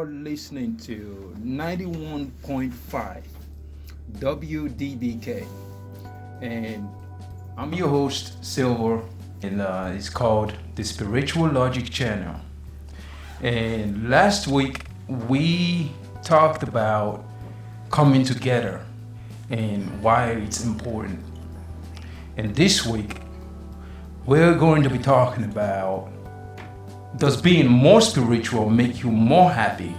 listening to 91.5 WDBK. And I'm your host, Silver, and it's called the Spiritual Logic Channel. And last week, we talked about coming together and why it's important. And this week, we're going to be talking about, does being more spiritual make you more happy,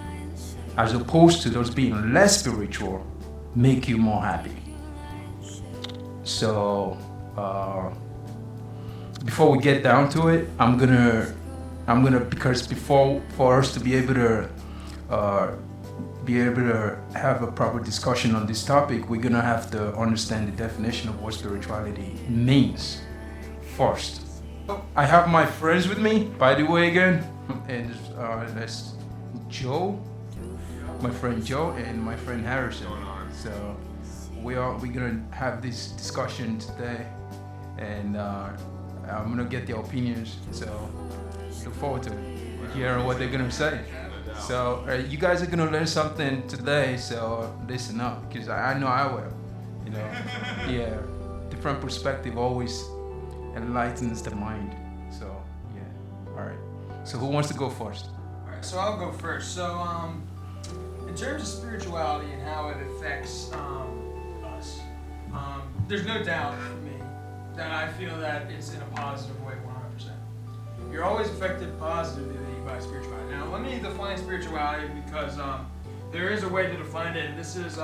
as opposed to does being less spiritual make you more happy? So, before we get down to it, I'm gonna because before for us to be able to have a proper discussion on this topic, we're gonna have to understand the definition of what spirituality means first. I have my friends with me, by the way, again, and that's Joe, my friend Joe, and my friend Harrison. So we're gonna have this discussion today, and I'm gonna get their opinions. So look forward to hearing what they're gonna say. So you guys are gonna learn something today. So listen up, because I know I will. You know, yeah, different perspective always enlightens the mind. So yeah, all right. So who wants to go first? All right, so I'll go first. So in terms of spirituality and how it affects us, there's no doubt for me that I feel that it's in a positive way, 100%. You're always affected positively by spirituality. Now, let me define spirituality because there is a way to define it, and this is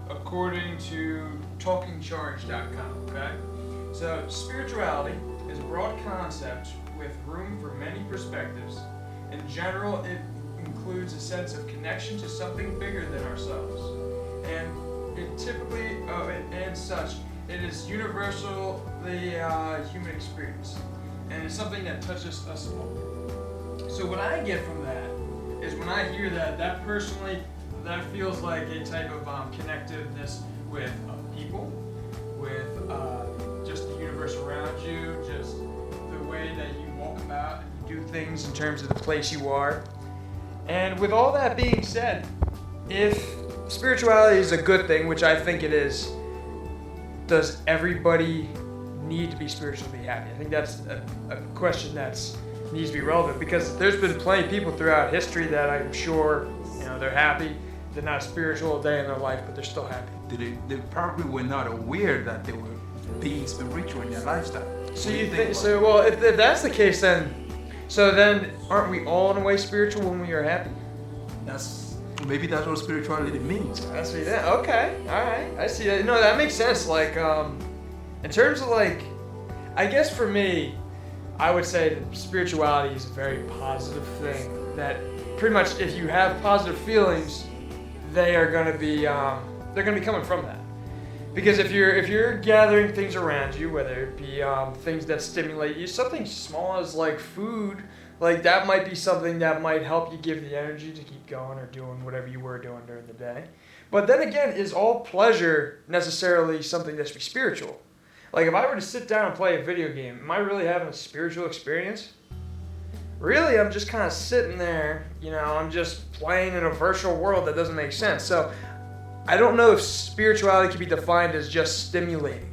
according to talkingcharge.com, okay? So, spirituality is a broad concept with room for many perspectives. In general, it includes a sense of connection to something bigger than ourselves. And it typically, and such, it is universally human experience. And it's something that touches us all. So what I get from that is when I hear that personally, that feels like a type of connectiveness with people, with just the universe around you, just the way that you walk about and you do things in terms of the place you are. And with all that being said, if spirituality is a good thing, which I think it is, does everybody need to be spiritually happy? I think that's a question that needs to be relevant, because there's been plenty of people throughout history that I'm sure, they're happy. They're not spiritual a day in their life, but they're still happy. They probably were not aware that they were being spiritual in their lifestyle. So you think so? Well, if that's the case, then aren't we all in a way spiritual when we are happy? Maybe that's what spirituality means. That's what you think. Okay, all right, I see that. No, that makes sense. Like, in terms of I guess for me, I would say that spirituality is a very positive thing. That pretty much, if you have positive feelings, they are going to be they're going to be coming from that. Because if you're gathering things around you, whether it be things that stimulate you, something small as like food, like that might be something that might help you give the energy to keep going or doing whatever you were doing during the day. But then again, is all pleasure necessarily something that should be spiritual? Like if I were to sit down and play a video game, am I really having a spiritual experience? Really, I'm just kind of sitting there, I'm just playing in a virtual world that doesn't make sense. So I don't know if spirituality can be defined as just stimulating.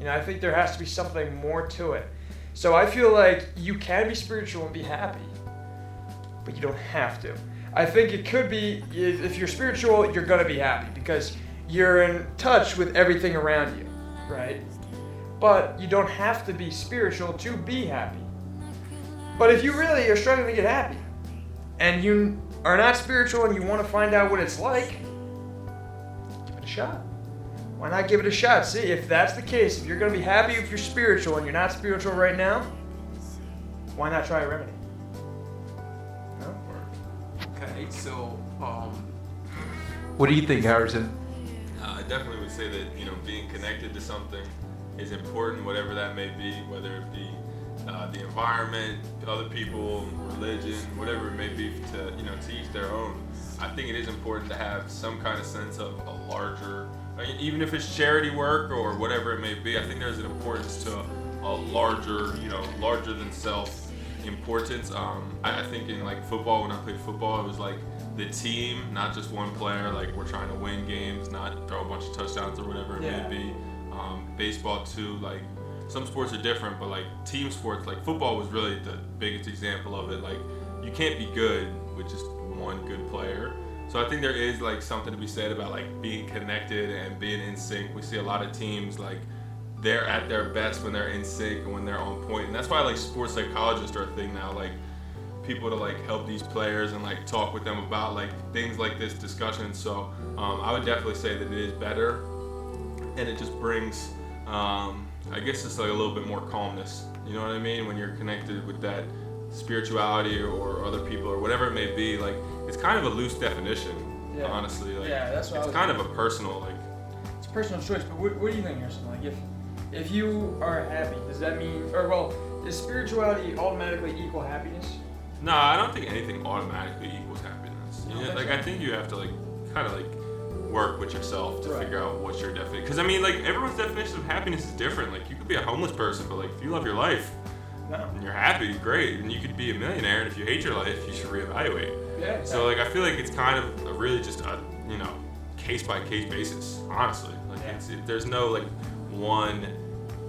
I think there has to be something more to it. So I feel like you can be spiritual and be happy, but you don't have to. I think it could be, if you're spiritual, you're going to be happy because you're in touch with everything around you, right? But you don't have to be spiritual to be happy. But if you really are struggling to get happy, and you are not spiritual and you want to find out what it's like, give it a shot. Why not give it a shot? See, if that's the case, if you're going to be happy if you're spiritual and you're not spiritual right now, why not try a remedy? No? Okay, so what do you think, Harrison? I definitely would say that being connected to something is important, whatever that may be, whether it be the environment, other people, religion, whatever it may be, to each their own. I think it is important to have some kind of sense of a larger, even if it's charity work or whatever it may be. I think there's an importance to a larger, larger than self importance. I think in football, when I played football, it was the team, not just one player. Like we're trying to win games, not throw a bunch of touchdowns or whatever it may be. Baseball too, like some sports are different, but like team sports, like football was really the biggest example of it. Like you can't be good with just one good player. So I think there is like something to be said about like being connected and being in sync. We see a lot of teams like they're at their best when they're in sync and when they're on point. And that's why like sports psychologists are a thing now. Like people to like help these players and like talk with them about like things like this discussion. So I would definitely say that it is better, and it just brings I guess it's like a little bit more calmness. You know what I mean? When you're connected with that spirituality or other people or whatever it may be, like it's kind of a loose definition, honestly. Like, that's what it's kind of a personal like. It's a personal choice, but what do you think, Harrison? Like if you are happy, does that mean, or well, does spirituality automatically equal happiness? No, I don't think anything automatically equals happiness. You know, like I think you have to like kind of like work with yourself to figure out what's your definition. Because I mean, like everyone's definition of happiness is different. Like you could be a homeless person, but like if you love your life and you're happy, great. And you could be a millionaire, and if you hate your life, you should reevaluate. Yeah. Exactly. So like I feel like it's kind of a really just a case by case basis. Honestly, like there's no like one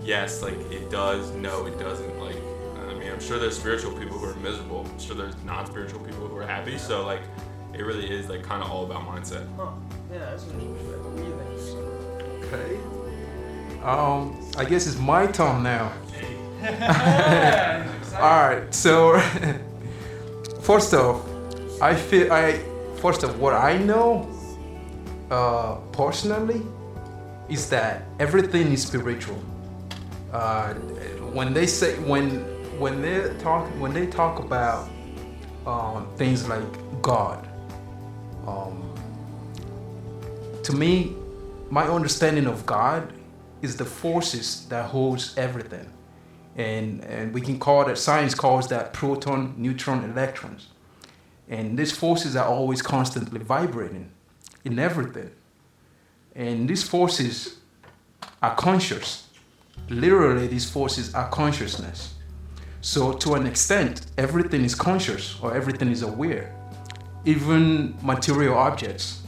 yes, like it does, no, it doesn't. Like I mean, I'm sure there's spiritual people who are miserable. I'm sure there's non-spiritual people who are happy. So like it really is like kind of all about mindset. Huh. Yeah, that's interesting. What do you think? Okay. I guess it's my turn now. Yeah, All right. So first off, what I know personally is that everything is spiritual. When they talk about things like God, to me, my understanding of God is the forces that holds everything, and we can call that, science calls that proton, neutron, electrons, and these forces are always constantly vibrating in everything, and these forces are conscious. Literally, these forces are consciousness. So to an extent, everything is conscious or everything is aware. Even material objects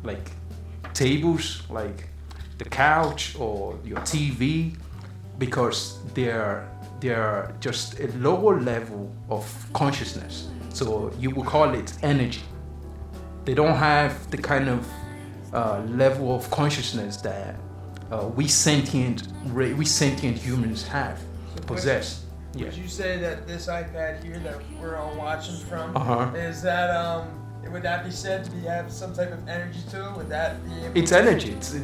like tables, like the couch or your TV, because they're just a lower level of consciousness. So you would call it energy. They don't have the kind of level of consciousness that we sentient humans have, possess. Would you say that this iPad here that we're all watching from is that would that be said to have some type of energy to it? Would that be able It's energy. It's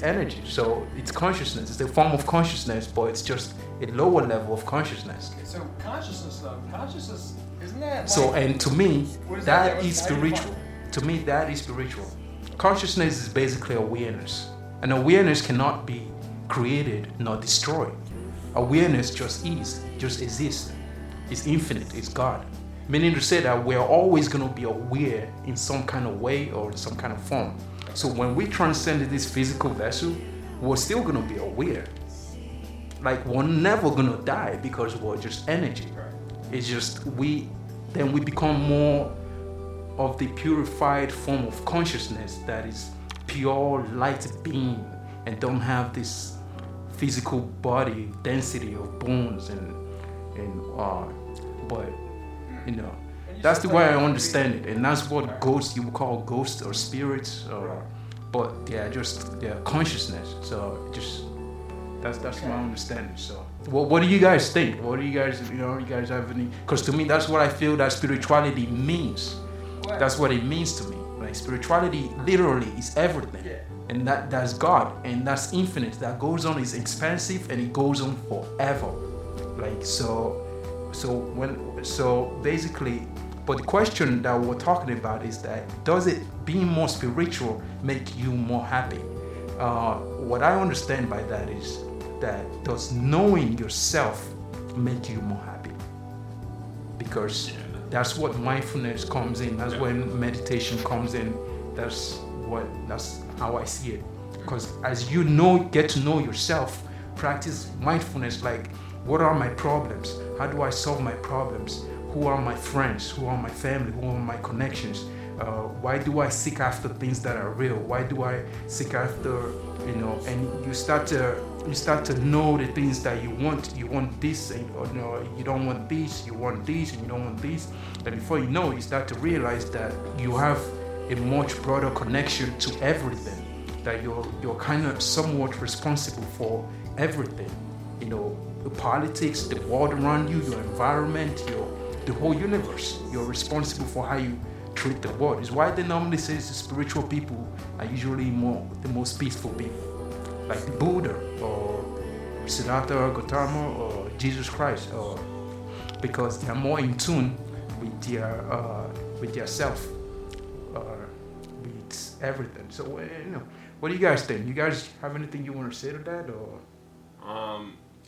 energy. So it's consciousness. It's a form of consciousness, but it's just a lower level of consciousness. So consciousness, isn't that like, so, and to me, that is how do you spiritual. To me, that is spiritual. Consciousness is basically awareness. And awareness cannot be created nor destroyed. Awareness just exists. It's infinite, it's God. Meaning to say that we're always going to be aware in some kind of way or in some kind of form. So when we transcend this physical vessel, we're still going to be aware. Like we're never going to die because we're just energy. It's just then we become more of the purified form of consciousness that is pure light being and don't have this physical body density of bones but that's the way I understand it, and that's what ghosts you would call ghosts or spirits, but they're consciousness. So that's my understanding. So what do you guys think? What do you guys you guys have any? Because to me that's what I feel that spirituality means. That's what it means to me. Like spirituality literally is everything. And that's God, and that's infinite. That goes on, is expansive, and it goes on forever. Like so basically, but the question that we're talking about is that does it being more spiritual make you more happy? What I understand by that is that does knowing yourself make you more happy? Because that's what mindfulness comes in. That's when meditation comes in. That's how I see it. Because as you get to know yourself, practice mindfulness. Like, what are my problems? How do I solve my problems? Who are my friends? Who are my family? Who are my connections? Why do I seek after things that are real? Why do I seek after, and you start to know the things that you want. You want this, and you don't want this. You want this, and you don't want this. And before you know, you start to realize that you have a much broader connection to everything. That you're kind of somewhat responsible for everything. The politics, the world around you, your environment, the whole universe. You're responsible for how you treat the world. It's why they normally say the spiritual people are usually the most peaceful people, like the Buddha or Siddhartha Gautama or Jesus Christ, because they are more in tune with their self, with everything. So what do you guys think? You guys have anything you want to say to that, or?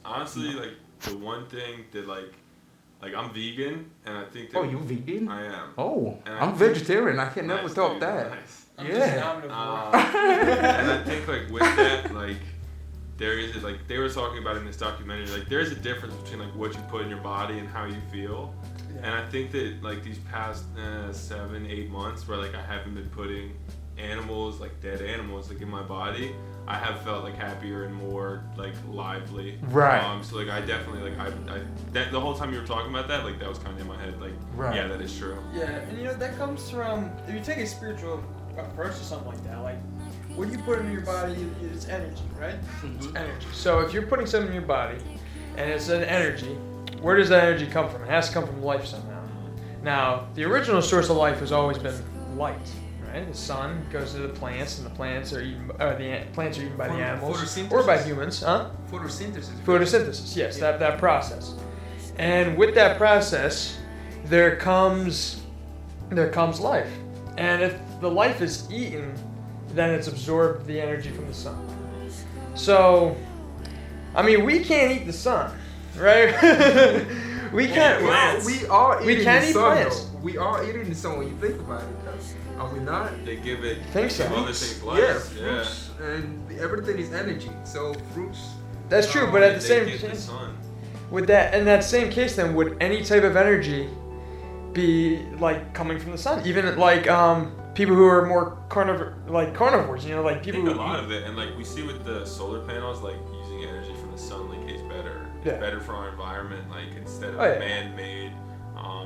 Honestly, like the one thing that like I'm vegan, and I think that. Oh, you vegan? I am. Oh, and I'm vegetarian. I can never thought that. Nice. I'm Yeah. just an omnivore. And I think like with that, like there is like they were talking about in this documentary, like there is a difference between like what you put in your body and how you feel. Yeah. And I think that like these past 7-8 months, where like I haven't been putting animals, like dead animals, like in my body, I have felt like happier and more like lively. Right. So like I definitely like I that the whole time you were talking about that, like that was kind of in my head, like Right. yeah, that is true. Yeah, and that comes from, if you take a spiritual approach to something like that, like what you put into your body is energy, right? It's energy. So if you're putting something in your body and it's an energy, where does that energy come from? It has to come from life somehow. Now, the original source of life has always been light, right? The sun goes to the plants, and the plants are eaten, the plants are eaten by the animals Photosynthesis. or by humans, huh? Photosynthesis. Photosynthesis, yes, that process. And with that process, there comes life. And if the life is eaten, then it's absorbed the energy from the sun. So, I mean, we can't eat the sun, right? we can't. Plants. We are eating can't the eat sun, plants. though. We are eating the sun when you think about it, though. Are we not? They give it Think so. other things life. Yeah, fruits, and everything is energy. So fruits. That's true, but at the They same get the time, sun. with that, in that same case, then would any type of energy be like coming from the sun? Even like people who are more carnivores, like I people think who a lot eat. of it, and like we see with the solar panels, like using energy from the sun, like is better. It's Yeah. better for our environment, like instead of Oh, yeah. man-made.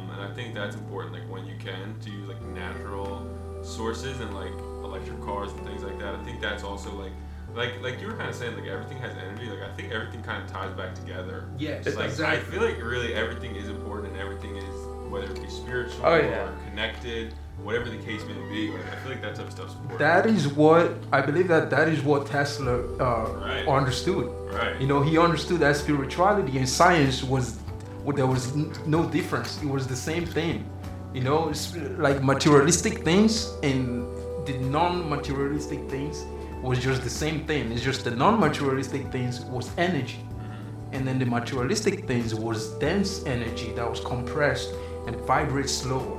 And I think that's important, like when you can, to use like natural sources and like electric cars and things like that. I think that's also like you were kind of saying, like everything has energy. Like I think everything kind of ties back together. Yes, Like exactly. I feel like really everything is important, and everything is, whether it be spiritual Oh, yeah. or connected, whatever the case may be. Like I feel like that type of stuff's important. That is what I believe that is what Tesla Right. understood. Right. He understood that spirituality and science there was no difference. It was the same thing. It's like materialistic things and the non-materialistic things was just the same thing. It's just the non-materialistic things was energy, and then the materialistic things was dense energy that was compressed and vibrates slower,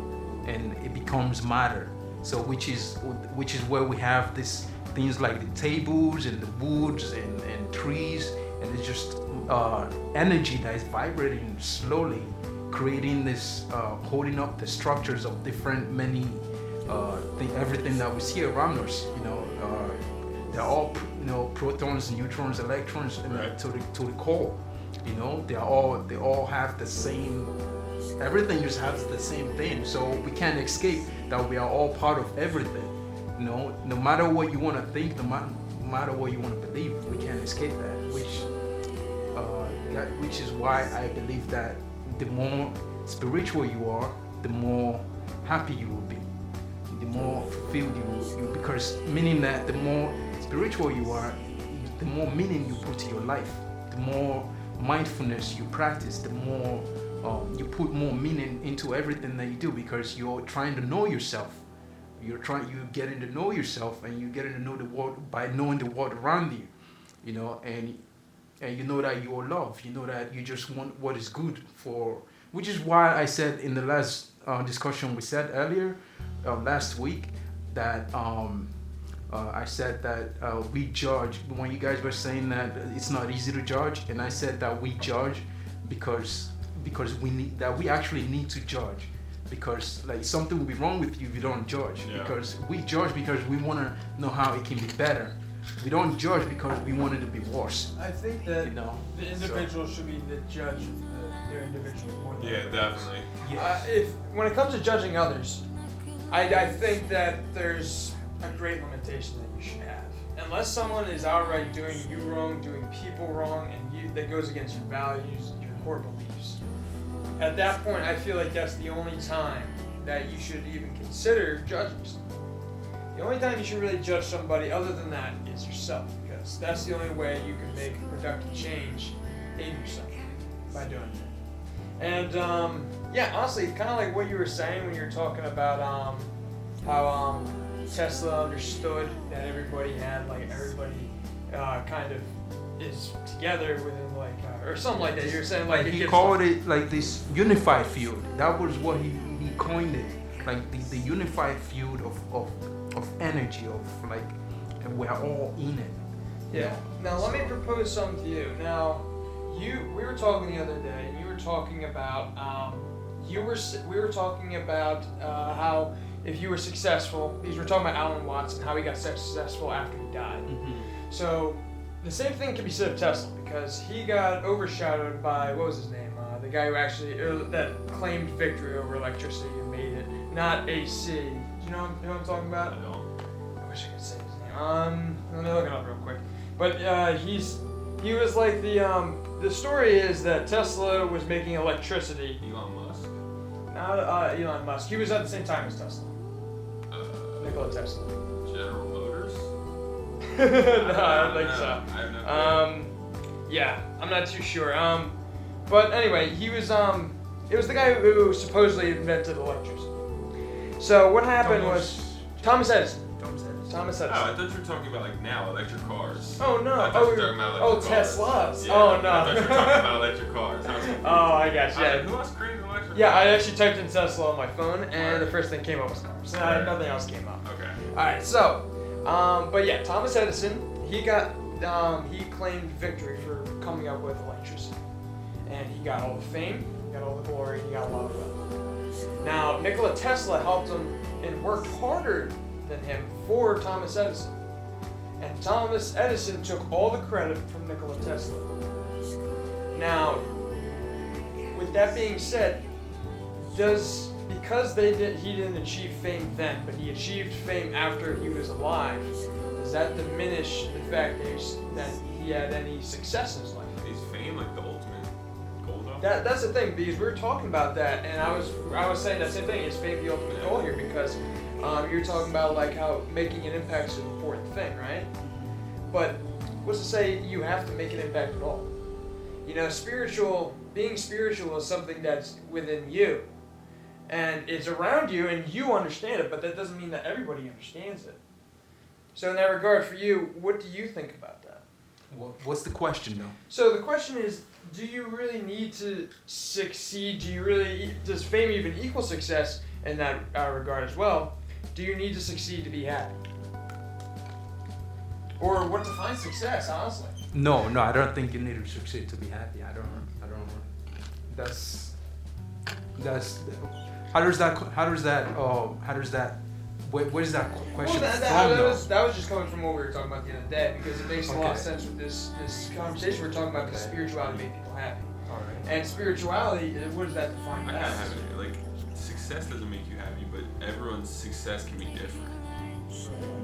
and it becomes matter. So which is where we have this things like the tables and the woods and trees, and it's just energy that is vibrating slowly, creating this, holding up the structures of different many everything that we see around us. They're all protons, neutrons, electrons, and Right. to the core. They all have the same. Everything just has the same thing. So we can't escape that we are all part of everything. No matter what you want to think, no matter what you want to believe, we can't escape that. Which is why I believe that the more spiritual you are, the more happy you will be, the more fulfilled you will be. Because meaning that the more spiritual you are, the more meaning you put to your life, the more mindfulness you practice, the more you put more meaning into everything that you do, because you're trying to know yourself. You're getting to know yourself, and you're getting to know the world by knowing the world around you, and you know that you are loved. You know that you just want what is good for. Which is why I said in the last discussion we said earlier last week that I said that we judge when you guys were saying that it's not easy to judge, and I said that we judge because we actually need to judge, because like something will be wrong with you if you don't judge. Yeah. Because we judge because we want to know how it can be better. We don't judge because we want it to be worse. I think that You know. the individual should be the judge of their individual more than Yeah, everybody else. definitely. If when it comes to judging others, I think that there's a great limitation that you should have. Unless someone is outright doing you wrong, doing people wrong, and that goes against your values, your core beliefs. At that point, I feel like that's the only time that you should even consider judging someone. The only time you should really judge somebody other than that is yourself, because that's the only way you can make productive change in yourself by doing that. And yeah, honestly, kind of like what you were saying when you were talking about how Tesla understood that everybody kind of is together within or something like that. You were saying Like he called it like this unified field. That was what he coined it. Like the unified field of energy of like, and we're all in it. Yeah. Now let me propose something to you. Now, we were talking the other day, and you were talking about we were talking about how if you were successful, because we're talking about Alan Watson, how he got successful after he died. Mm-hmm. So the same thing can be said of Tesla, because he got overshadowed by, what was his name? The guy who actually that claimed victory over electricity and made it, not AC. Do you know who I'm talking about? I don't. I wish I could say his name. Let me look it up real quick. But he was like the story is that Tesla was making electricity. Elon Musk. Not Elon Musk. He was at the same time as Tesla. Nikola Tesla. General Motors. No, I don't think so. I have no clue. Yeah, I'm not too sure. But anyway, he was it was the guy who supposedly invented electricity. So what happened was Thomas Edison. Thomas Edison. Oh, I thought you were talking about like now electric cars. Oh no! I thought you were talking about electric cars. Teslas. Yeah, Oh no! I thought you were talking about electric cars. Oh, I got you. I was like, who else created electric Yeah, I cars? actually typed in Tesla on my phone, and the first thing came up was cars. Nothing else came up. Okay. All right, so, but yeah, Thomas Edison, he claimed victory for coming up with electricity, and he got all the fame, he got all the glory, he got a lot of wealth. Now, Nikola Tesla helped him and worked harder than him for Thomas Edison, and Thomas Edison took all the credit from Nikola Tesla. Now, with that being said, because he didn't achieve fame then, but he achieved fame after he was alive, does that diminish the fact that he had any success in his life? Is fame like the ultimate goal though? That's the thing, because we were talking about that, and I was saying that same thing. Is fame the ultimate goal here? Because you're talking about like how making an impact is an important thing, right? But what's to say you have to make an impact at all? You know, being spiritual is something that's within you, and it's around you, and you understand it. But that doesn't mean that everybody understands it. So in that regard, for you, what do you think about that? What's the question though? So the question is, do you really need to succeed? Does fame even equal success in that regard as well? Do you need to succeed to be happy? Or what defines success, honestly? No, I don't think you need to succeed to be happy. I don't. That's. How does that? Where's that question Well, from? that was just coming from what we were talking about the other day, because it makes a lot of Okay. sense with this conversation we're talking about, because Okay. spirituality makes people happy. All right. And spirituality, what does that define I kind of as? have it. Like, success doesn't make you happy, but everyone's success can be different.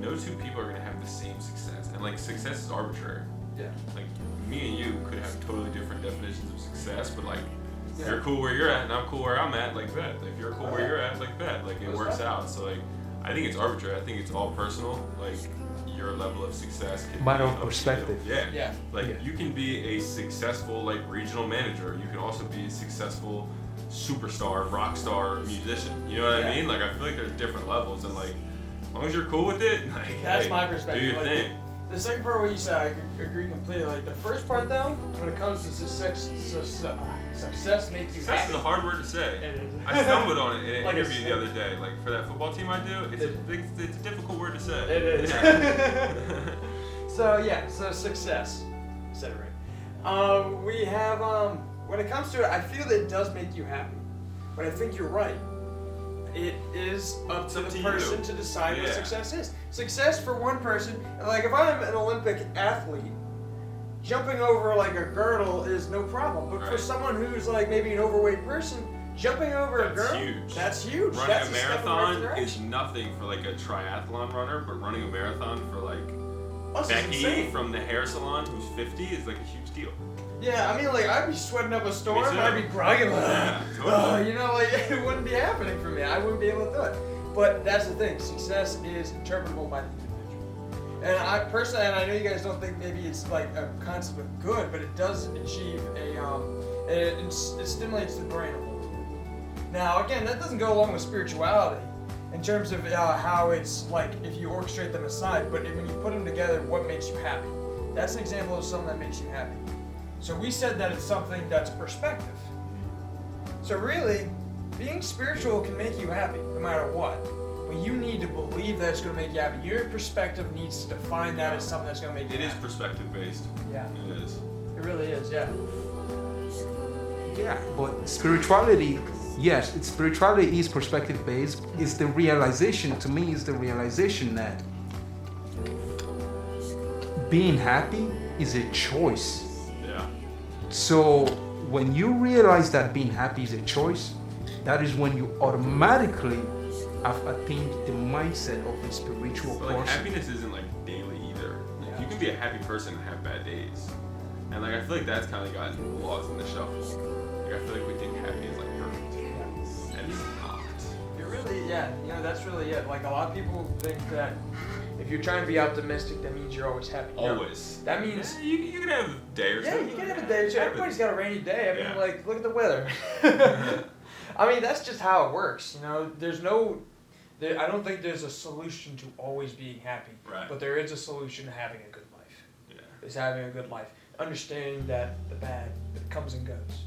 No two people are gonna have the same success, and like success is arbitrary. Yeah. Like me and you could have totally different definitions of success, but like if Yeah. you're cool where you're at and I'm cool where I'm at, like that. Like if you're cool where you're at, like that. Like it That's works right. out. So like I think it's arbitrary. I think it's all personal. Like your level of success can Matter be of up to you. perspective. Yeah. Yeah. Like Yeah. you can be a successful like regional manager. You can also be a successful superstar, rock star, musician. You know what Yeah. I mean? Like I feel like there's different levels, and like as long as you're cool with it, like That's hey, my perspective. Do your Like, thing. The second part, what you said, I agree completely. Like the first part, though, when it comes to success make you Success happy. is a hard word to say. It is. I stumbled on it in an Like a interview the other day. Like for that football team I do, it's a difficult word to say. It is. Yeah. So success. I said it right. We have when it comes to it, I feel that it does make you happy, but I think you're right. it is up It's to up the to person you. to decide what Yeah. success is. Success for one person, like if I'm an Olympic athlete, jumping over like a girdle is no problem. But for Right. someone who's like maybe an overweight person, jumping over a That's girdle, huge. that's huge. Running That's a step in the right marathon direction. is nothing for like a triathlon runner, but running a marathon for like Plus, it's Becky insane. from the hair salon who's 50 is like a huge deal. Yeah, I mean, like, I'd be sweating up a storm, Me too. I'd be groggy, like, Yeah, totally. you know, like, it wouldn't be happening for me. I wouldn't be able to do it. But that's the thing, success is interpretable by the individual. And I personally, and I know you guys don't think maybe it's like a concept of good, but it does achieve it stimulates the brain a little bit. Now, again, that doesn't go along with spirituality in terms of how it's like if you orchestrate them aside, but when you put them together, what makes you happy? That's an example of something that makes you happy. So we said that it's something that's perspective. So really, being spiritual can make you happy no matter what. But you need to believe that it's going to make you happy. Your perspective needs to define that as something that's going to make you It is happy. perspective based. Yeah, It is. it really is, yeah. Yeah, but spirituality, yes, spirituality is perspective based. It's the realization, to me, is the realization that being happy is a choice. Yeah. So when you realize that being happy is a choice, that is when you automatically have attained the mindset of a spiritual But like person. happiness isn't like daily either. Like, Yeah. you can be a happy person and have bad days. And like I feel like that's kind of gotten lost in the shuffle. Like I feel like we think happy is like perfect. And it's not. It really, yeah, you know, that's really it. Like a lot of people think that if you're trying to be optimistic, that means you're always happy. No. Always. That means Yeah, you can have a day or two. yeah, you can have a day or two. Everybody's got a rainy day. I mean, Yeah. like, look at the weather. I mean, that's just how it works. You know, I don't think there's a solution to always being happy. Right. But there is a solution to having a good life. Yeah. Is having a good life. Understanding that the bad it comes and goes.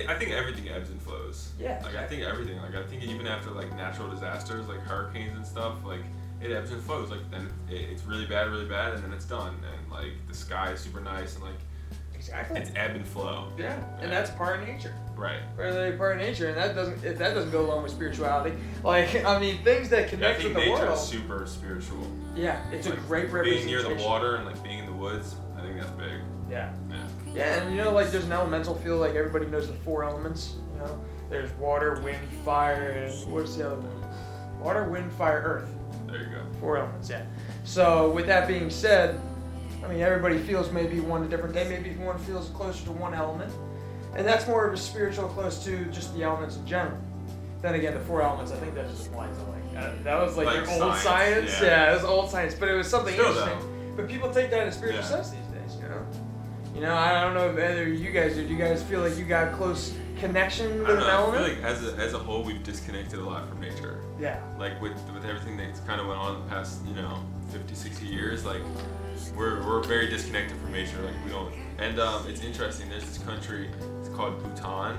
I think everything ebbs and flows. Yeah. Like I think everything. Like I think even after like natural disasters, like hurricanes and stuff, like it ebbs and flows. Like then it's really bad, and then it's done. And like the sky is super nice, and like Exactly. it's ebb and flow. Yeah. And that's part of nature. Right. Really part of nature, and if that doesn't go along with spirituality, like I mean, things that I connect think with the nature world. is super spiritual. Yeah, it's Like, a great being representation. near the water and like being in the woods. I think that's big. Yeah. Yeah. Yeah, and you know, like there's an elemental field. Like everybody knows the four elements. You know, there's water, wind, fire, and what's the other one? Water, wind, fire, earth. There you go. Four elements. Yeah. So with that being said, I mean everybody feels maybe one a different day. Maybe one feels closer to one element, and that's more of a spiritual close to just the elements in general. Then again, the four elements. I think that just applies to like that was like Like your old science, science. yeah. It was old science, but it was something Still interesting. But people take that in a spiritual Yeah. sense these days. You know. You know, I don't know whether you guys do. Do you guys feel like you got close connection I with don't an know. I element? feel like as a whole, we've disconnected a lot from nature. Yeah. Like with everything that's kind of went on the past 50, 60 years, like we're very disconnected from nature. Like we don't. And it's interesting. There's this country. It's called Bhutan.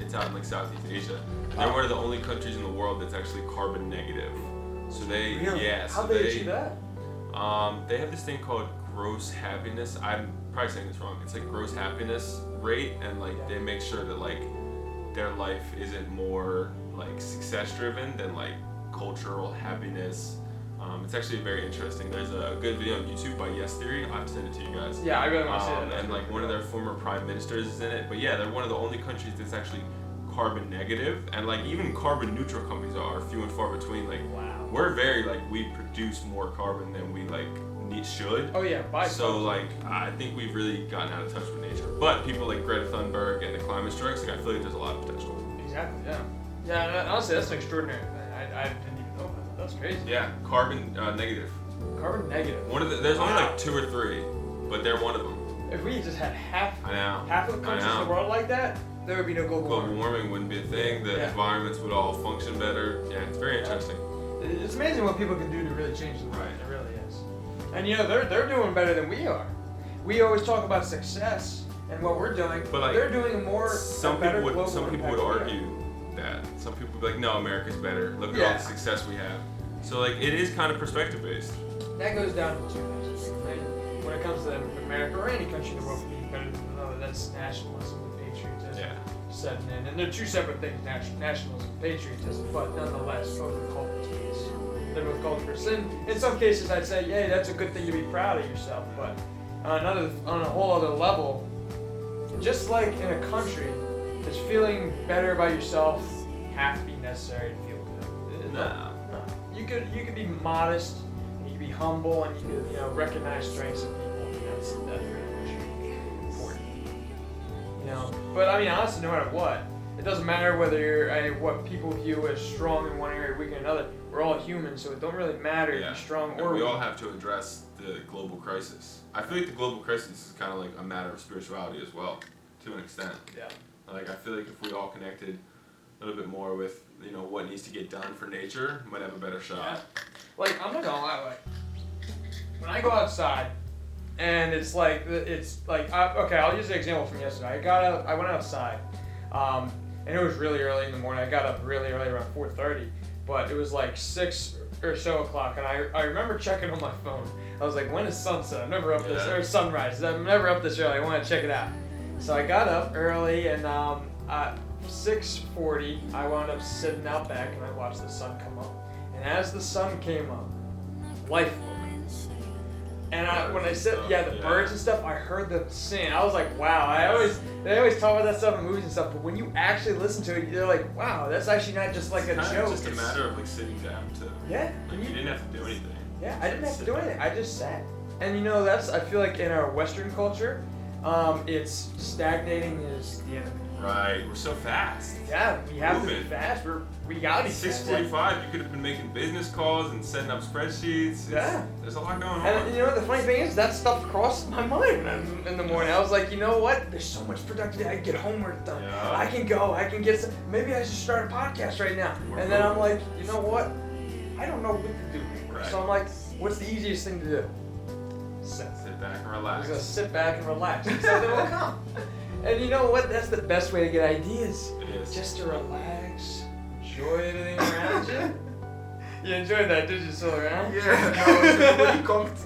It's out in like Southeast Asia. And they're one of the only countries in the world that's actually carbon negative. So they Really? yeah. How'd So they achieve that? They have this thing called gross happiness. I'm probably saying this wrong. It's like gross happiness rate, and like they make sure that like their life isn't more like success driven than like cultural happiness. It's actually very interesting. There's a good video on YouTube by Yes Theory. I'll have to send it to you guys. Yeah, I really want to see that. And like one of their former prime ministers is in it. But yeah, they're one of the only countries that's actually carbon negative, and like even carbon neutral companies are few and far between. Like Wow. we're very like we produce more carbon than we like should. Oh yeah, by So like I think we've really gotten out of touch with nature. But people like Greta Thunberg and the climate strikes, like I feel like there's a lot of potential. Exactly. Yeah. Yeah. And honestly, that's an extraordinary thing. I didn't even know that. That's crazy. Yeah, carbon negative. Carbon negative. There's only Wow. like 2 or 3, but they're one of them. If we just had half I know. of the countries in the world like that, there would be no global Global warming. warming wouldn't be a thing. The Yeah. environments would all function better. Yeah, it's very interesting. It's amazing what people can do to really change the world. Right. It really is. And you know, they're doing better than we are. We always talk about success and what we're doing, But, like, they're doing a Some better people global would impact than we are. argue that. Some people would be like, no, America's better. Look at all Yeah. the success we have. So like it is kind of perspective based. That goes down to two things. Right? When it comes to America or any country in the world being better than another, that's nationalism and patriotism. Yeah. setting in, and they're two separate things: nationalism, patriotism, but nonetheless, both are culprits. They're both culprits. And in some cases, I'd say, hey, that's a good thing to be proud of yourself. But on a whole other level, just like in a country, does feeling better about yourself have to be necessary to feel good? No. You could be modest, and you could be humble, and you could recognize strengths in people. And that's really important. But I mean, honestly, no matter what, it doesn't matter whether you're what people view as strong in one area, weak in another. We're all humans, so it don't really matter if you're strong or we weak. all have to address the global crisis. I feel like the global crisis is kind of like a matter of spirituality as well, to an extent. Yeah. Like I feel like if we all connected a little bit more with what needs to get done for nature, we might have a better shot. Yeah. Like I'm not gonna lie, like when I go outside, and it's like okay, I'll use an example from yesterday. I went outside, and it was really early in the morning. I got up really early, around 4:30, but it was like 6 or so o'clock, and I remember checking on my phone. I was like, when is sunset? I'm never up this, or sunrise. I'm never up this early. I want to check it out. So I got up early, and at 6:40, I wound up sitting out back, and I watched the sun come up. And as the sun came up, life woke. And when I said, the birds and stuff, I heard them sing. I was like, wow. They always talk about that stuff in movies and stuff, but when you actually listen to it, you're like, wow, that's actually not just like a joke. It's just a matter of like sitting down to. Yeah. Like you didn't have to do anything. Yeah, I didn't have to do anything. I just sat. And that's, I feel like in our Western culture, it's stagnating is the enemy. Right, we're so fast. Yeah, we have to be fast. We gotta be 6:45. You could have been making business calls and setting up spreadsheets. There's a lot going on. And the funny thing is, that stuff crossed my mind in the morning. I was like, you know what? There's so much productivity. I can get homework done. Yeah. I can go. I can get some. Maybe I should start a podcast right now. And then I'm like, you know what? I don't know what to do. Right. So I'm like, what's the easiest thing to do? Sit back and I'm relax. just gonna sit back and relax. And something will come. And you know what? That's the best way to get ideas. It is. Just to relax, enjoy everything around you. You enjoyed that, did you, still around? Yeah,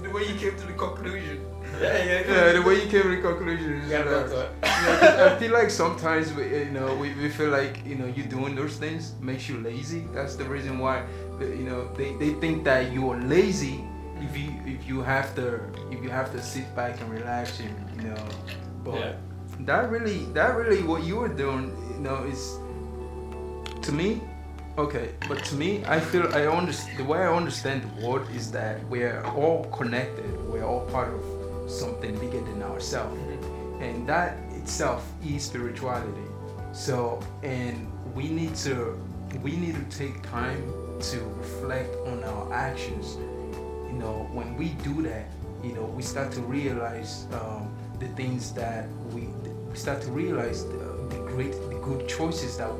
the way you came to the conclusion. Yeah, the way you came to the conclusion is I feel like sometimes we feel like you doing those things makes you lazy. That's the reason why they think that you are lazy if you have to sit back and relax and but that really what you were doing is to me. Okay, but to me, I feel the way I understand the world is that we're all connected. We're all part of something bigger than ourselves, and that itself is spirituality. So, and we need to take time to reflect on our actions. When we do that, we start to realize the things that we start to realize the good choices that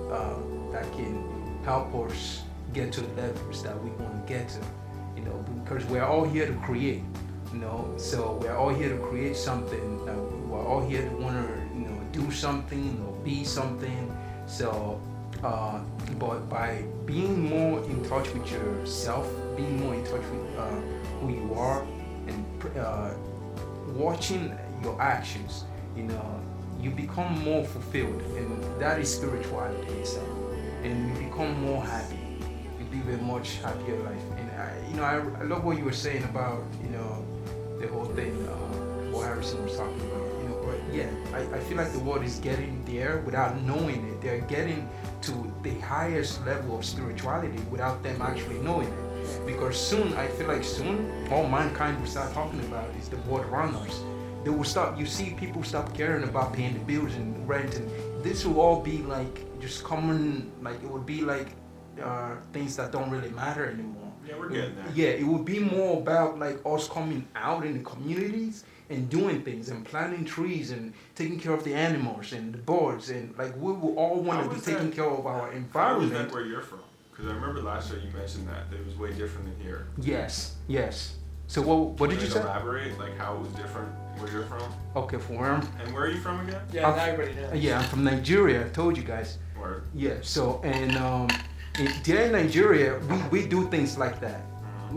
can help us get to the levels that we want to get to, because we're all here to create, so we're all here to create something. We're all here to want to, do something or be something. So, but by being more in touch with yourself, being more in touch with who you are, and watching your actions, you become more fulfilled, and that is spirituality itself. And you become more happy. You live a much happier life. And I love what you were saying about the whole thing. What Harrison was talking about. But yeah, I feel like the world is getting there without knowing it. They're getting to the highest level of spirituality without them actually knowing it. Because soon, I feel like all mankind will start talking about is the world around us. They will stop. You see, people stop caring about paying the bills and rent, and this will all be like just common. Like it would be like things that don't really matter anymore. Yeah, we're getting there. Yeah, it would be more about like us coming out in the communities and doing things and planting trees and taking care of the animals and the birds, and like we will all want to be taking care of our environment. How is that where you're from? Because I remember last year you mentioned that it was way different than here. Yes. So what did you say? Elaborate, like how it was different where you're from? Okay, from where I'm. And where are you from again? Yeah, now everybody knows. Yeah, I'm from Nigeria. I told you guys. Word. Yeah. So there in Nigeria, we do things like that,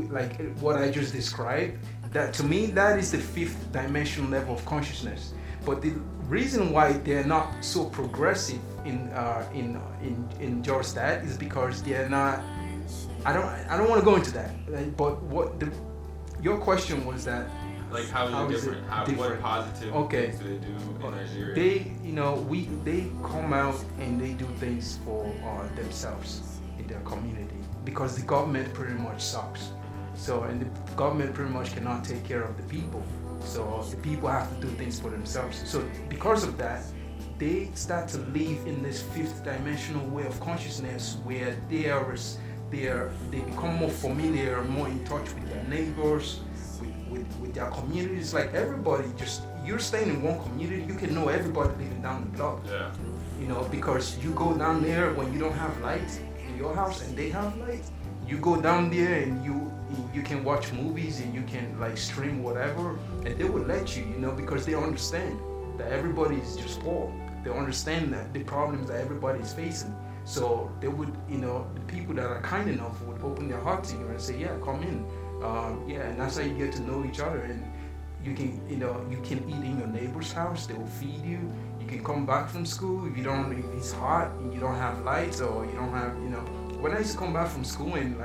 like what I just described. That to me, that is the fifth dimension level of consciousness. But the reason why they're not so progressive in Jorstad is because they're not. I don't want to go into that. But your question was that. Like how is it different? What positive things do they do in Nigeria? They come out and they do things for themselves in their community because the government pretty much sucks. So and the government pretty much cannot take care of the people. So the people have to do things for themselves. So because of that, they start to live in this fifth dimensional way of consciousness where they become more familiar, more in touch with their neighbors. With their communities, like everybody, you're staying in one community, you can know everybody living down the block. Yeah. Because you go down there when you don't have lights in your house and they have lights. You go down there and you can watch movies and you can like stream whatever, and they will let you, because they understand that everybody is just poor. They understand that the problems that everybody is facing. So they would, the people that are kind enough would open their heart to you and say, yeah, come in. And that's how you get to know each other, and you can eat in your neighbor's house. They will feed you. You can come back from school if it's hot and you don't have lights or you don't have, When I used to come back from school and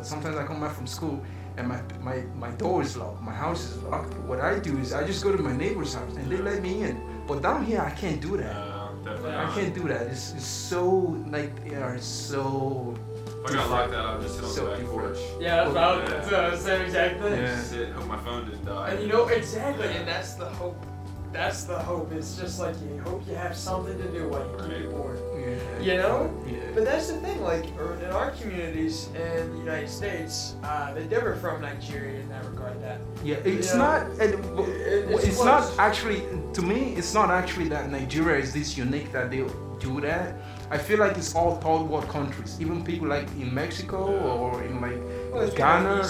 sometimes I come back from school and my door is locked, my house is locked. What I do is I just go to my neighbor's house and they let me in. But down here I can't do that. I can't do that. It's so they are so. If I got locked out, I'd just sit on the back porch. Yeah, that's the same exact thing. Yeah. Sit, hope my phone didn't die. And exactly, and that's the hope. That's the hope. It's just like you hope you have something to do while you keep bored. Yeah. But that's the thing, like in our communities in the United States, they differ from Nigeria in that regard. It's not. It's not actually. To me, it's not actually that Nigeria is this unique that they do that. I feel like it's all third world countries. Even people like in Mexico or in Ghana,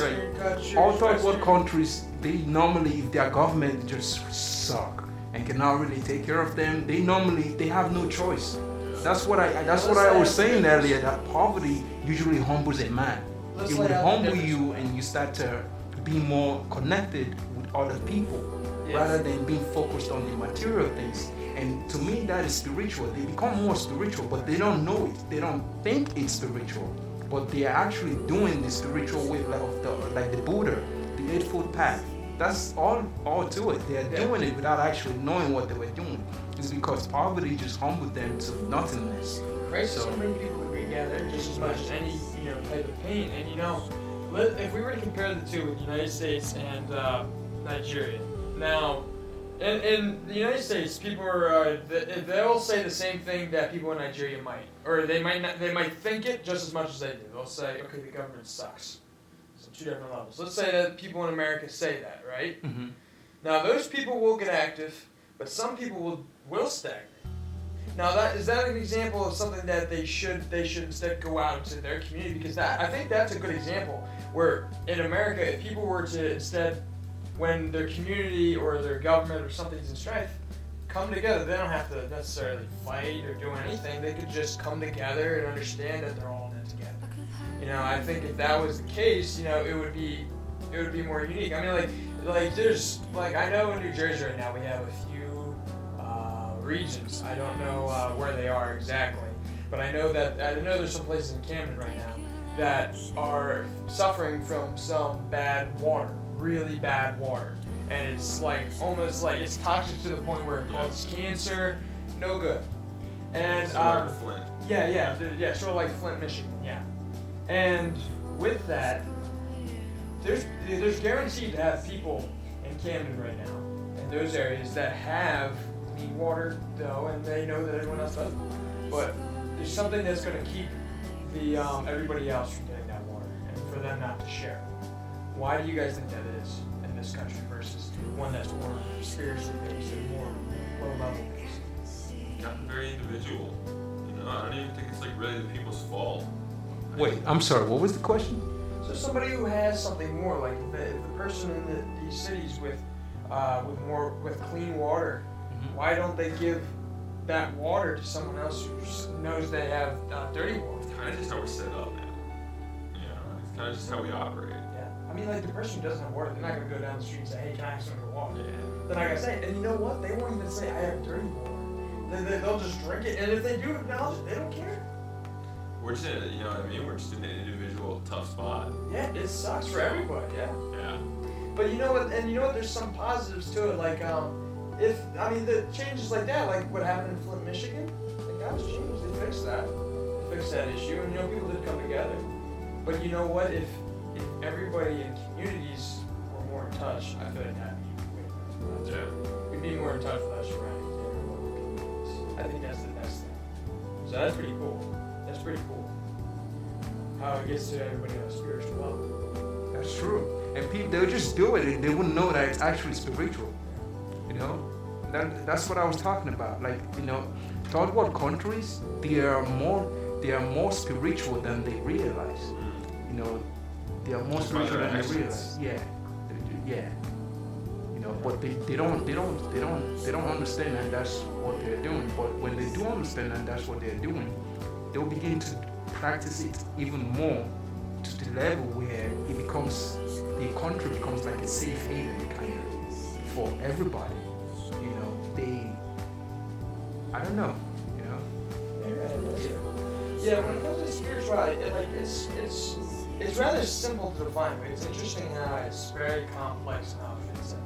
all third world countries. They normally, if their government just suck and cannot really take care of them, they have no choice. That's what I was saying earlier. That poverty usually humbles a man. It would humble you, and you start to be more connected with other people rather than being focused on the material things. And to me, that is spiritual. They become more spiritual, but they don't know it. They don't think it's spiritual, but they are actually doing the spiritual way like the Buddha, the 8-foot path. That's all to it. They are doing it without actually knowing what they were doing. It's because poverty just humbled them to nothingness. Right. So many people agree together just as much as any type of pain. And if we were to compare the two, with the United States and Nigeria, now. In the United States, people they'll say the same thing that people in Nigeria might, or they might not. They might think it just as much as they do. They'll say, "Okay, the government sucks." So two different levels. Let's say that people in America say that, right? Mm-hmm. Now those people will get active, but some people will stagnate. Now is that an example of something that they should instead go out into their community? Because I think that's a good example where in America, if people were to instead, when their community or their government or something's in strife, come together. They don't have to necessarily fight or do anything. They could just come together and understand that they're all in it together. I think if that was the case, it would be more unique. I mean, like there's I know in New Jersey right now we have a few regions. I don't know where they are exactly, but I know there's some places in Camden right now that are suffering from some bad water. Really bad water, and it's almost it's toxic to the point where it causes cancer. No good. And Flint. Yeah, sort of like Flint, Michigan. Yeah. And with that, there's guaranteed to have people in Camden right now in those areas that have clean water though, and they know that everyone else doesn't. But there's something that's going to keep the everybody else from getting that water, and for them not to share. Why do you guys think that is in this country versus one that's more spiritually based and more low-level based? Gotten very individual. I don't even think it's really the people's fault. Wait, I'm sorry. What was the question? So somebody who has something more, like the person in these cities with clean water, mm-hmm. Why don't they give that water to someone else who knows they have dirty water? It's kind of just how we're set up now. It's kind of just how we operate. I mean, the person who doesn't have water, they're not going to go down the street and say, "Hey, can I have some of your water?" Yeah. They're not going to say, and you know what? They won't even say, "I have dirty water." They'll just drink it, and if they do acknowledge it, they don't care. We're just in a, you know what I mean? We're just in an individual tough spot. Yeah, it sucks for everybody. Yeah. Yeah. But you know what? And you know what? There's some positives to it. Like, the changes like that, like what happened in Flint, Michigan, like that was changed. They fixed that. They fixed that issue, and people did come together. But you know what? If everybody in communities were more in touch, I feel like that'd be way better. Yeah. We'd be more in touch with our surroundings and our local communities. I think that's the best thing. So that's pretty cool. That's pretty cool. How it gets to everybody on a spiritual level. That's true. And people, they'll just do it and they wouldn't know that it's actually spiritual. You know? That's what I was talking about. Like, third world countries, they are more spiritual than they realize. They are more spiritual than they realize. Yeah. But they don't understand that that's what they're doing. But when they do understand that that's what they're doing, they'll begin to practice it even more to the level where the country becomes like a safe haven kind of for everybody. I don't know. Yeah, when it comes to spirituality, it's rather simple to define, but it's interesting how it's very complex and how it fits in.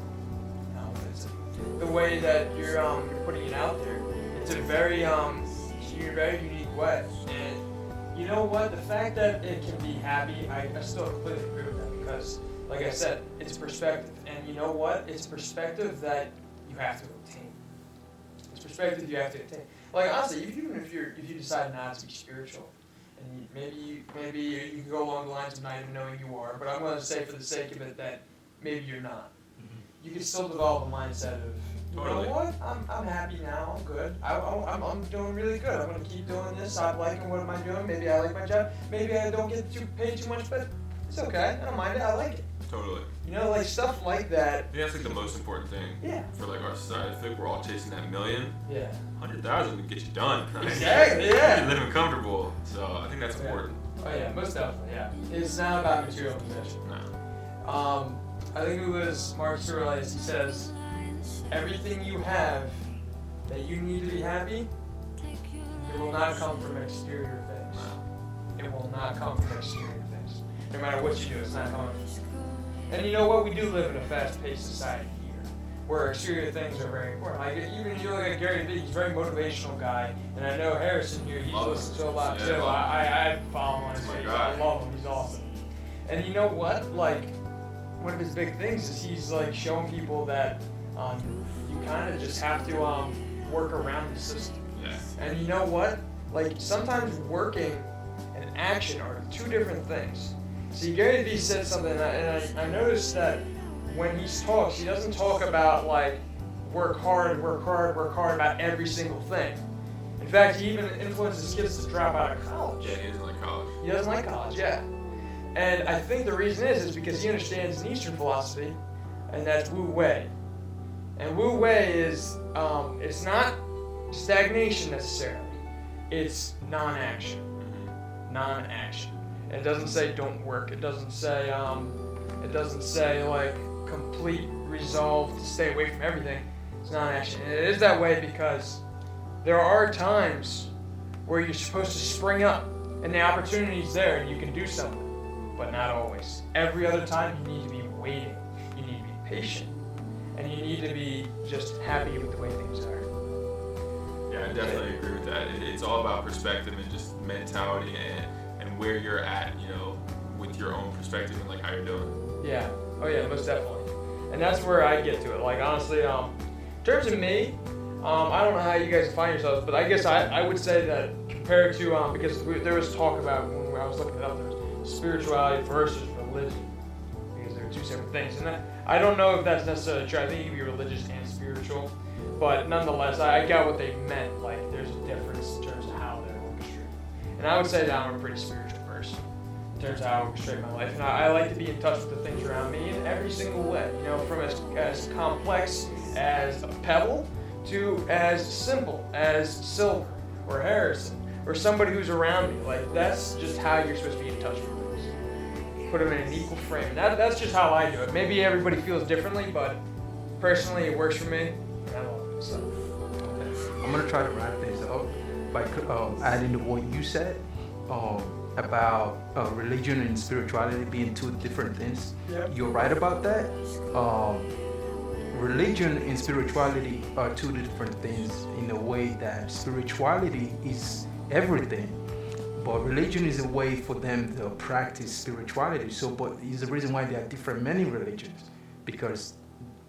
The way that you're putting it out there, it's a very unique way. And you know what? The fact that it can be happy, I still completely agree with that because, like I said, it's perspective. And you know what? It's perspective that you have to obtain. It's perspective you have to obtain. Like honestly, even if you decide not to be spiritual, and maybe you can go along the lines of not even knowing you are, but I'm going to say for the sake of it that maybe you're not. You can still develop a mindset of, you know what? I'm happy now. I'm good. I'm doing really good. I'm going to keep doing this. I'm liking what am I doing? Maybe I like my job. Maybe I don't get paid too much, but it's okay. I don't mind it. I like it. Totally. Like stuff like that. Yeah, that's like the most important thing. Yeah. For like our society, I think we're all chasing that million. Yeah. 100,000 would get you done. Right? Exactly. Yeah. You're living comfortable, so I think that's important. Oh yeah, most definitely. Yeah. It's not about material possession. No. I think it was Mark Aurelius. He says, everything you have that you need to be happy, it will not come from exterior things. It will not come from exterior things. No matter what you do, it's not coming from. And you know what? We do live in a fast-paced society here, where exterior things are very important. Like even if you look at Gary Vee, he's a very motivational guy, and I know Harrison here, he's listened to a lot too. I follow him on his page. I love him. He's awesome. And you know what? Like one of his big things is he's like showing people that you kind of just have to work around the system. Yeah. And you know what? Like sometimes working and action are two different things. See, Gary Vee said something, and I noticed that when he talks, he doesn't talk about like work hard about every single thing. In fact, he even influences kids to drop out of college. Yeah, he doesn't like college. He doesn't like college, yeah. And I think the reason is because he understands an Eastern philosophy, and that's Wu Wei. And Wu Wei is, it's not stagnation necessarily. It's non-action. Non-action. It doesn't say don't work. It doesn't say like complete resolve to stay away from everything. It's non-action. And it is that way because there are times where you're supposed to spring up and the opportunity's there and you can do something, but not always. Every other time you need to be waiting. You need to be patient. And you need to be just happy with the way things are. Yeah, I definitely agree with that. It's all about perspective and just mentality and where you're at, with your own perspective and like how you're doing. Yeah. Oh yeah, most definitely. And that's where I get to it. Like honestly, in terms of me, I don't know how you guys find yourselves, but I guess I would say that compared to because there was talk about when I was looking it up, there was spirituality versus religion because they're two separate things. And I don't know if that's necessarily true. I think you can be religious and spiritual, but nonetheless, I got what they meant. Like there's a difference in terms of how they're orchestrated. And I would say that I'm a pretty spiritual person in terms of how I orchestrate my life. And I like to be in touch with the things around me in every single way. From as complex as a pebble to as simple as Silver or Harrison or somebody who's around me. Like that's just how you're supposed to be in touch with things. Put them in an equal frame. And that's just how I do it. Maybe everybody feels differently, but personally it works for me. And I love it. So. I'm gonna try to wrap this up by adding to what you said about religion and spirituality being two different things. Yep. You're right about that. Religion and spirituality are two different things in a way that spirituality is everything, but religion is a way for them to practice spirituality. So, but is the reason why there are different many religions, because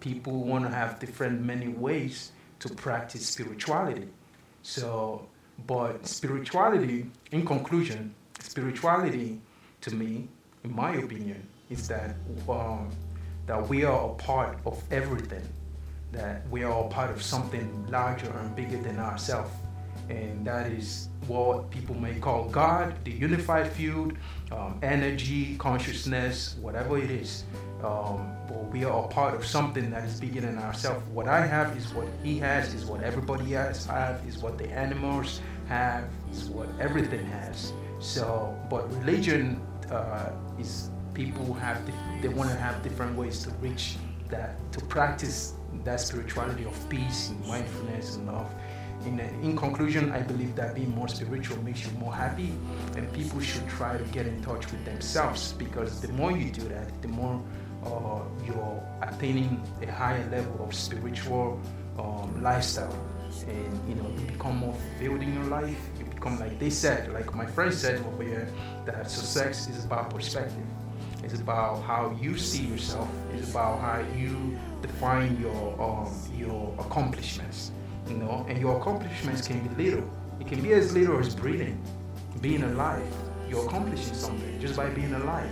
people want to have different many ways to practice spirituality. So, but spirituality, in conclusion, spirituality to me, in my opinion, is that that we are a part of everything, that we are a part of something larger and bigger than ourselves. And that is what people may call God, the unified field, energy, consciousness, whatever it is. But we are a part of something that is bigger than ourselves. What I have is what he has, is what everybody else have, is what the animals have, is what everything has. So, but religion is people have, they want to have different ways to reach that, to practice that spirituality of peace and mindfulness and love. In conclusion, I believe that being more spiritual makes you more happy, and people should try to get in touch with themselves, because the more you do that, the more you're attaining a higher level of spiritual lifestyle, and you become more fulfilled in your life. You become, like they said, like my friend said over here, that success is about perspective. It's about how you see yourself. It's about how you define your accomplishments. And your accomplishments can be little. It can be as little as breathing, being alive. You're accomplishing something just by being alive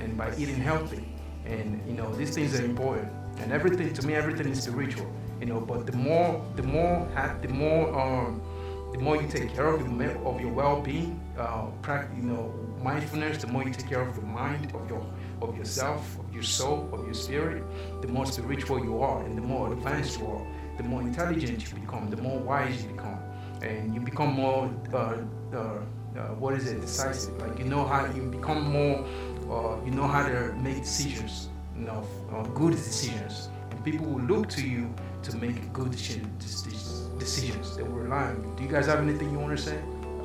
and by eating healthy. And these things are important. And everything, to me, everything is spiritual. But the more you take care of your well-being, mindfulness, the more you take care of your mind, of yourself, of your soul, of your spirit, the more spiritual you are, and the more advanced you are, the more intelligent you become, the more wise you become, and you become more decisive. Like how you become more, you know how to make decisions, good decisions, and people will look to you to make good decisions. They will rely on you. Do you guys have anything you want to say?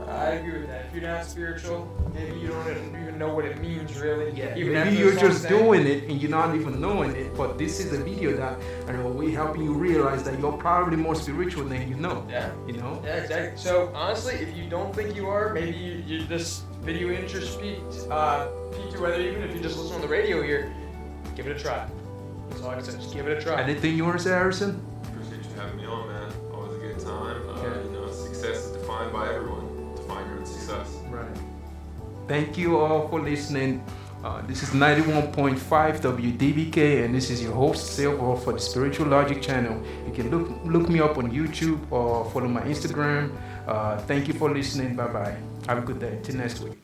I agree with that. If you're not spiritual, maybe you don't even know what it means, really. Yeah, even maybe you're just doing it and you're not even knowing it. But this is a video that we're helping you realize that you're probably more spiritual than you know. Yeah. Yeah, exactly. So honestly, if you don't think you are, maybe this video interest piqued you. Whether even if you just listen on the radio here, give it a try. That's all I can say. Just give it a try. Anything you want to say, Harrison? Appreciate you having me on, man. Always a good time. Success is defined by everyone. Define your own success. Right. Thank you all for listening. This is 91.5 WDBK, and this is your host, Silver, for the Spiritual Logic channel. You can look me up on YouTube or follow my Instagram. Thank you for listening. Bye-bye. Have a good day. Till next week.